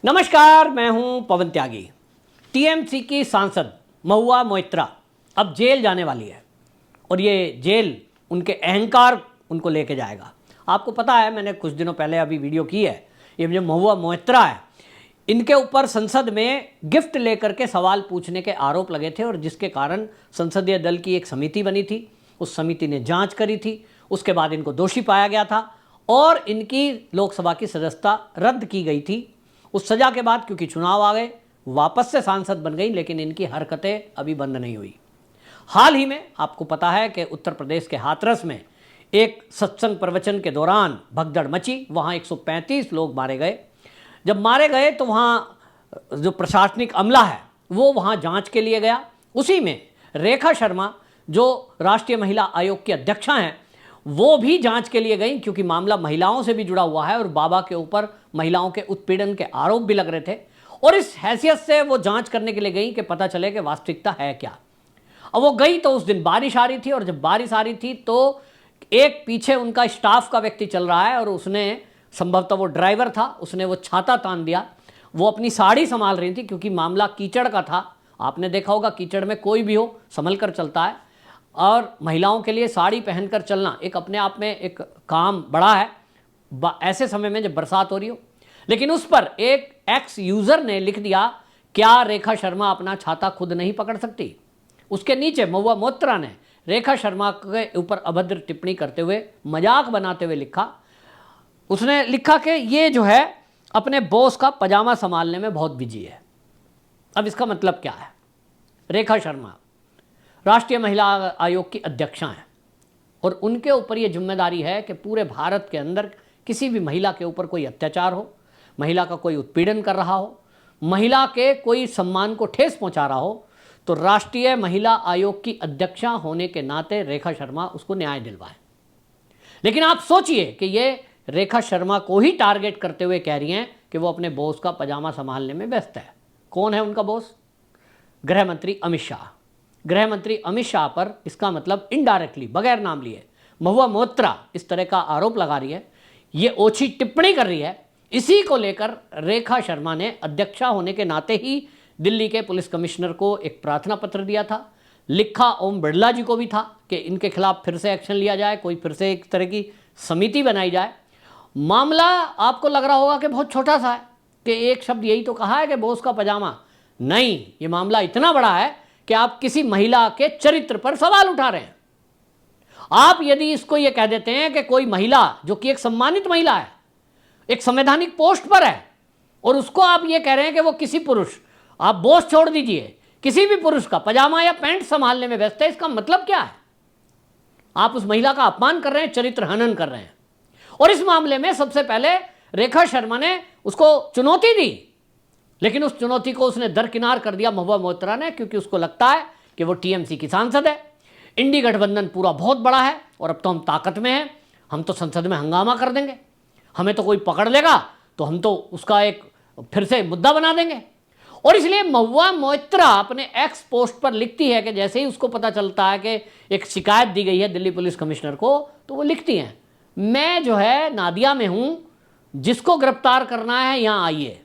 नमस्कार, मैं हूं पवन त्यागी। टीएमसी की सांसद महुआ मोइत्रा अब जेल जाने वाली है और ये जेल उनके अहंकार उनको लेके जाएगा। आपको पता है, मैंने कुछ दिनों पहले अभी वीडियो की है। ये जो महुआ मोइत्रा है, इनके ऊपर संसद में गिफ्ट लेकर के सवाल पूछने के आरोप लगे थे और जिसके कारण संसदीय दल की एक समिति बनी थी। उस समिति ने जांच करी थी, उसके बाद इनको दोषी पाया गया था और इनकी लोकसभा की सदस्यता रद्द की गई थी। उस सजा के बाद क्योंकि चुनाव आ गए, वापस से सांसद बन गई, लेकिन इनकी हरकतें अभी बंद नहीं हुई। हाल ही में आपको पता है कि उत्तर प्रदेश के हाथरस में एक सत्संग प्रवचन के दौरान भगदड़ मची। वहाँ 135 लोग मारे गए। जब मारे गए तो वहाँ जो प्रशासनिक अमला है वो वहाँ जांच के लिए गया। उसी में रेखा शर्मा, जो राष्ट्रीय महिला आयोग की अध्यक्षा हैं, वो भी जांच के लिए गई, क्योंकि मामला महिलाओं से भी जुड़ा हुआ है और बाबा के ऊपर महिलाओं के उत्पीड़न के आरोप भी लग रहे थे। और इस हैसियत से वो जांच करने के लिए गई कि पता चले कि वास्तविकता है क्या। अब वो गई तो उस दिन बारिश आ रही थी और जब बारिश आ रही थी तो एक पीछे उनका स्टाफ का व्यक्ति चल रहा है और उसने, संभवतः वो ड्राइवर था, उसने वो छाता तान दिया। वो अपनी साड़ी संभाल रही थी क्योंकि मामला कीचड़ का था। आपने देखा होगा, कीचड़ में कोई भी हो संभल कर चलता है और महिलाओं के लिए साड़ी पहनकर चलना एक अपने आप में एक काम बड़ा है, ऐसे समय में जब बरसात हो रही हो। लेकिन उस पर एक एक्स यूज़र ने लिख दिया, क्या रेखा शर्मा अपना छाता खुद नहीं पकड़ सकती। उसके नीचे महुआ मोइत्रा ने रेखा शर्मा के ऊपर अभद्र टिप्पणी करते हुए, मजाक बनाते हुए लिखा। उसने लिखा कि ये जो है अपने बॉस का पजामा संभालने में बहुत बिजी है। अब इसका मतलब क्या है? रेखा शर्मा राष्ट्रीय महिला आयोग की अध्यक्षा हैं और उनके ऊपर ये जिम्मेदारी है कि पूरे भारत के अंदर किसी भी महिला के ऊपर कोई अत्याचार हो, महिला का कोई उत्पीड़न कर रहा हो, महिला के कोई सम्मान को ठेस पहुंचा रहा हो, तो राष्ट्रीय महिला आयोग की अध्यक्षा होने के नाते रेखा शर्मा उसको न्याय दिलवाए। लेकिन आप सोचिए कि ये रेखा शर्मा को ही टारगेट करते हुए कह रही हैं कि वो अपने बॉस का पजामा संभालने में व्यस्त है। कौन है उनका बॉस? गृह मंत्री अमित शाह। गृह मंत्री अमित शाह पर इसका मतलब इनडायरेक्टली, बगैर नाम लिए, महुआ मोइत्रा इस तरह का आरोप लगा रही है, ये ओछी टिप्पणी कर रही है। इसी को लेकर रेखा शर्मा ने अध्यक्षा होने के नाते ही दिल्ली के पुलिस कमिश्नर को एक प्रार्थना पत्र दिया था। लिखा ओम बिरला जी को भी था कि इनके खिलाफ फिर से एक्शन लिया जाए, कोई फिर से एक तरह की समिति बनाई जाए। मामला आपको लग रहा होगा कि बहुत छोटा सा है, कि एक शब्द यही तो कहा है कि बॉस का पजामा। नहीं, ये मामला इतना बड़ा है कि आप किसी महिला के चरित्र पर सवाल उठा रहे हैं। आप यदि इसको ये कह देते हैं कि कोई महिला जो कि एक सम्मानित महिला है, एक संवैधानिक पोस्ट पर है, और उसको आप ये कह रहे हैं कि वो किसी पुरुष, आप बॉस छोड़ दीजिए, किसी भी पुरुष का पजामा या पैंट संभालने में व्यस्त है, इसका मतलब क्या है? आप उस महिला का अपमान कर रहे हैं, चरित्र हनन कर रहे हैं। और इस मामले में सबसे पहले रेखा शर्मा ने उसको चुनौती दी, लेकिन उस चुनौती को उसने दरकिनार कर दिया महुआ मोइत्रा ने, क्योंकि उसको लगता है कि वो टीएमसी की सांसद है, इंडी गठबंधन पूरा बहुत बड़ा है और अब तो हम ताकत में हैं, हम तो संसद में हंगामा कर देंगे, हमें तो कोई पकड़ लेगा तो हम तो उसका एक फिर से मुद्दा बना देंगे। और इसलिए महुआ मोइत्रा अपने एक्स पोस्ट पर लिखती है कि जैसे ही उसको पता चलता है कि एक शिकायत दी गई है दिल्ली पुलिस कमिश्नर को, तो वो लिखती हैं, मैं जो है नादिया में हूं, जिसको गिरफ्तार करना है यहां आइए।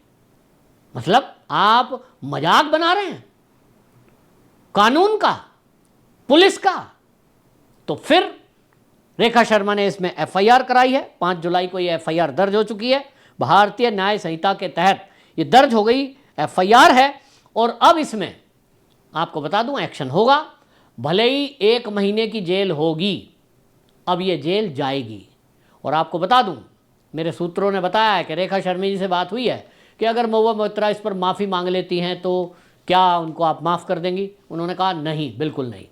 मतलब आप मजाक बना रहे हैं कानून का, पुलिस का। तो फिर रेखा शर्मा ने इसमें एफआईआर कराई है। 5 जुलाई को ये एफआईआर दर्ज हो चुकी है। भारतीय न्याय संहिता के तहत ये दर्ज हो गई एफआईआर है और अब इसमें आपको बता दूं एक्शन होगा। भले ही 1 महीने की जेल होगी, अब ये जेल जाएगी। और आपको बता दूं, मेरे सूत्रों ने बताया है कि रेखा शर्मा जी से बात हुई है कि अगर महुआ मोइत्रा इस पर माफ़ी मांग लेती हैं तो क्या उनको आप माफ़ कर देंगी? उन्होंने कहा नहीं, बिल्कुल नहीं,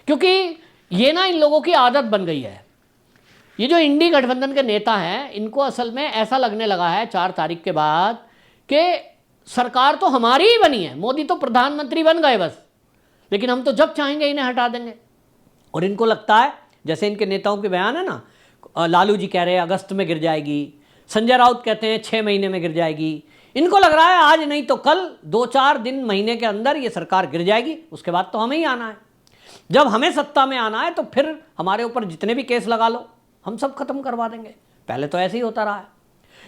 क्योंकि ये ना इन लोगों की आदत बन गई है। ये जो इंडी गठबंधन के नेता हैं, इनको असल में ऐसा लगने लगा है 4 तारीख के बाद कि सरकार तो हमारी ही बनी है, मोदी तो प्रधानमंत्री बन गए बस, लेकिन हम तो जब चाहेंगे इन्हें हटा देंगे। और इनको लगता है, जैसे इनके नेताओं के बयान है ना, लालू जी कह रहे हैं अगस्त में गिर जाएगी, संजय राउत कहते हैं 6 महीने में गिर जाएगी। इनको लग रहा है आज नहीं तो कल, 2-4 दिन, महीने के अंदर ये सरकार गिर जाएगी, उसके बाद तो हमें ही आना है। जब हमें सत्ता में आना है तो फिर हमारे ऊपर जितने भी केस लगा लो, हम सब खत्म करवा देंगे। पहले तो ऐसे ही होता रहा है।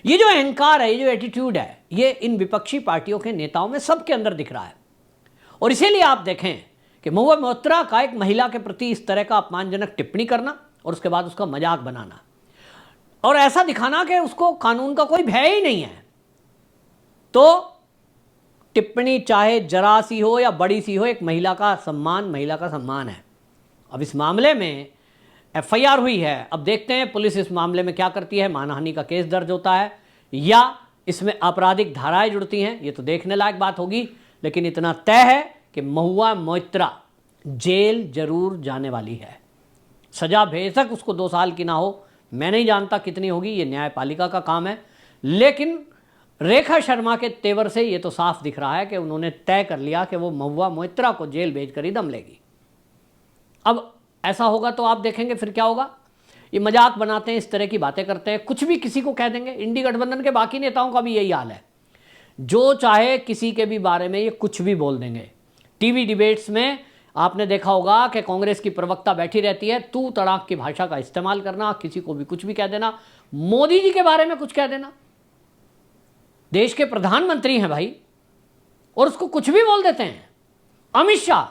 ये जो अहंकार है, ये जो एटीट्यूड है, ये इन विपक्षी पार्टियों के नेताओं में सबके अंदर दिख रहा है। और इसीलिए आप देखें कि महुआ मोइत्रा का एक महिला के प्रति इस तरह का अपमानजनक टिप्पणी करना और उसके बाद उसका मजाक बनाना और ऐसा दिखाना कि उसको कानून का कोई भय ही नहीं है। तो टिप्पणी चाहे जरा सी हो या बड़ी सी हो, एक महिला का सम्मान है। अब इस मामले में एफआईआर हुई है। अब देखते हैं पुलिस इस मामले में क्या करती है। मानहानि का केस दर्ज होता है या इसमें आपराधिक धाराएं जुड़ती हैं, ये तो देखने लायक बात होगी। लेकिन इतना तय है कि महुआ मोइत्रा जेल जरूर जाने वाली है। सजा बेशक उसको 2 साल की ना हो, मैं नहीं जानता कितनी होगी, ये न्यायपालिका का काम है। लेकिन रेखा शर्मा के तेवर से ये तो साफ दिख रहा है कि उन्होंने तय कर लिया कि वो महुआ मोइत्रा को जेल भेजकर ही दम लेगी। अब ऐसा होगा तो आप देखेंगे फिर क्या होगा। ये मजाक बनाते हैं, इस तरह की बातें करते हैं, कुछ भी किसी को कह देंगे। इंडी गठबंधन के बाकी नेताओं का भी यही हाल है, जो चाहे किसी के भी बारे में ये कुछ भी बोल देंगे। टीवी डिबेट्स में आपने देखा होगा कि कांग्रेस की प्रवक्ता बैठी रहती है, तू तड़ाक की भाषा का इस्तेमाल करना, किसी को भी कुछ भी कह देना, मोदी जी के बारे में कुछ कह देना। देश के प्रधानमंत्री हैं भाई, और उसको कुछ भी बोल देते हैं। अमित शाह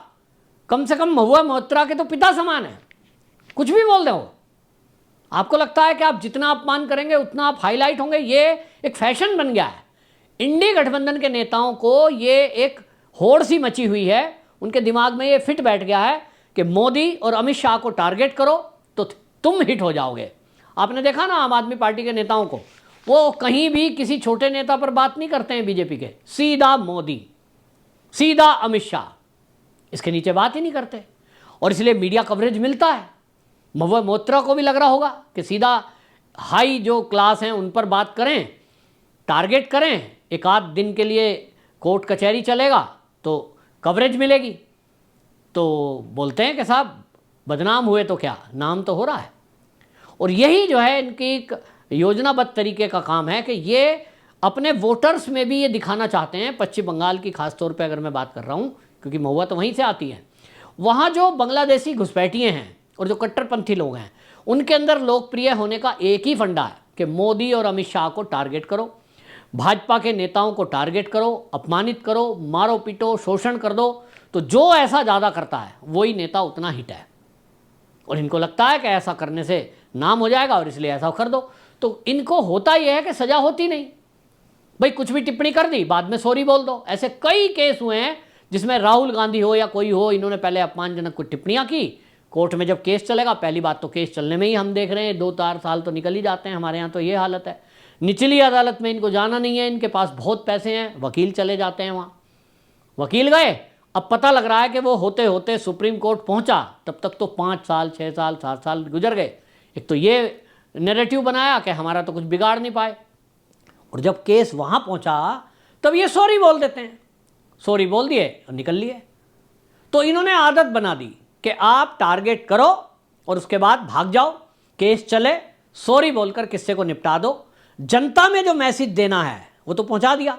कम से कम महुआ मोइत्रा के तो पिता समान है, कुछ भी बोल दो। आपको लगता है कि आप जितना अपमान करेंगे उतना आप हाईलाइट होंगे, ये एक फैशन बन गया है। इंडी गठबंधन के नेताओं को ये एक होड़ सी मची हुई है, उनके दिमाग में ये फिट बैठ गया है कि मोदी और अमित शाह को टारगेट करो तो तुम हिट हो जाओगे। आपने देखा ना आम आदमी पार्टी के नेताओं को, वो कहीं भी किसी छोटे नेता पर बात नहीं करते हैं बीजेपी के, सीधा मोदी, सीधा अमित शाह, इसके नीचे बात ही नहीं करते। और इसलिए मीडिया कवरेज मिलता है। महुआ मोइत्रा को भी लग रहा होगा कि सीधा हाई जो क्लास हैं उन पर बात करें, टारगेट करें, एक आध दिन के लिए कोर्ट कचहरी चलेगा तो कवरेज मिलेगी। तो बोलते हैं कि साहब बदनाम हुए तो क्या, नाम तो हो रहा है। और यही जो है इनकी एक योजनाबद्ध तरीके का काम है कि ये अपने वोटर्स में भी ये दिखाना चाहते हैं। पश्चिम बंगाल की खासतौर पे अगर मैं बात कर रहा हूँ, क्योंकि महुआ तो वहीं से आती है, वहाँ जो बांग्लादेशी घुसपैठिए हैं और जो कट्टरपंथी लोग हैं, उनके अंदर लोकप्रिय होने का एक ही फंडा है कि मोदी और अमित शाह को टारगेट करो, भाजपा के नेताओं को टारगेट करो, अपमानित करो, मारो पीटो, शोषण कर दो। तो जो ऐसा ज़्यादा करता है वही नेता उतना हिट है। और इनको लगता है कि ऐसा करने से नाम हो जाएगा और इसलिए ऐसा कर दो। तो इनको होता यह है कि सजा होती नहीं भाई, कुछ भी टिप्पणी कर दी, बाद में सॉरी बोल दो। ऐसे कई केस हुए हैं जिसमें राहुल गांधी हो या कोई हो, इन्होंने पहले अपमानजनक कुछ टिप्पणियां की, कोर्ट में जब केस चलेगा, पहली बात तो केस चलने में ही हम देख रहे हैं 2-4 साल तो निकल ही जाते हैं। हमारे यहाँ तो ये हालत है, निचली अदालत में इनको जाना नहीं है, इनके पास बहुत पैसे हैं, वकील चले जाते हैं वहाँ, वकील गए, अब पता लग रहा है कि वो होते होते सुप्रीम कोर्ट पहुँचा, तब तक तो 5 साल 6 साल 7 साल गुजर गए। एक तो ये नैरेटिव बनाया कि हमारा तो कुछ बिगाड़ नहीं पाए, और जब केस वहाँ पहुँचा तब ये सॉरी बोल देते हैं, सॉरी बोल दिए और निकल लिए। तो इन्होंने आदत बना दी कि आप टारगेट करो और उसके बाद भाग जाओ, केस चले, सॉरी बोलकर किस्से को निपटा दो। जनता में जो मैसेज देना है वो तो पहुंचा दिया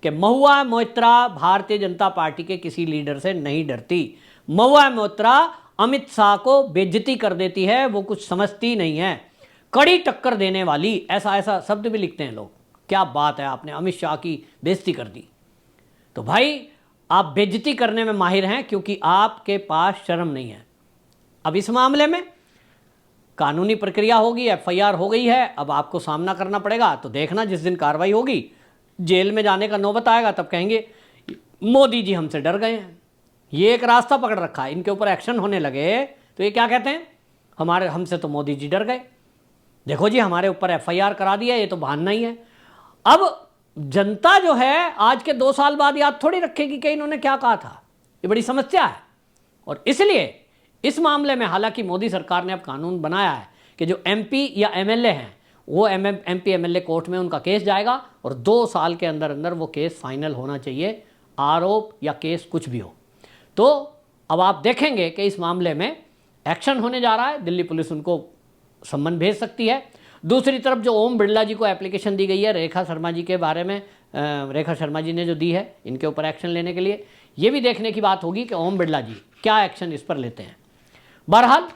कि महुआ मोइत्रा भारतीय जनता पार्टी के किसी लीडर से नहीं डरती, महुआ मोइत्रा अमित शाह को बेइज्जती कर देती है, वो कुछ समझती नहीं है, कड़ी टक्कर देने वाली, ऐसा ऐसा शब्द भी लिखते हैं लोग। क्या बात है, आपने अमित शाह की बेइज्जती कर दी। तो भाई आप बेइज्जती करने में माहिर हैं क्योंकि आपके पास शर्म नहीं है। अब इस मामले में कानूनी प्रक्रिया होगी, एफआईआर हो गई है, अब आपको सामना करना पड़ेगा। तो देखना जिस दिन कार्रवाई होगी, जेल में जाने का नौबत आएगा, तब कहेंगे मोदी जी हमसे डर गए हैं, ये एक रास्ता पकड़ रखा है, इनके ऊपर एक्शन होने लगे तो ये क्या कहते हैं, हमसे तो मोदी जी डर गए, देखो जी हमारे ऊपर एफआईआर करा दिया, ये तो बहाना ही है। अब जनता जो है आज के 2 साल बाद याद थोड़ी रखेगी कि इन्होंने क्या कहा था, ये बड़ी समस्या है। और इसलिए इस मामले में हालांकि मोदी सरकार ने अब कानून बनाया है कि जो एमपी या एमएलए हैं वो एमपी एमएलए कोर्ट में उनका केस जाएगा और 2 साल के अंदर अंदर वो केस फाइनल होना चाहिए, आरोप या केस कुछ भी हो। तो अब आप देखेंगे कि इस मामले में एक्शन होने जा रहा है, दिल्ली पुलिस उनको सम्मन भेज सकती है। दूसरी तरफ जो ओम बिरला जी को एप्लीकेशन दी गई है रेखा शर्मा जी के बारे में, रेखा शर्मा जी ने जो दी है इनके ऊपर एक्शन लेने के लिए, ये भी देखने की बात होगी कि ओम बिरला जी क्या एक्शन इस पर लेते हैं। बहरहाल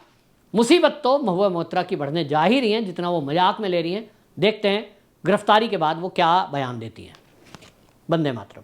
मुसीबत तो महुआ मोइत्रा की बढ़ने जा ही रही हैं, जितना वो मजाक में ले रही हैं। देखते हैं गिरफ्तारी के बाद वो क्या बयान देती हैं। वंदे मातरम।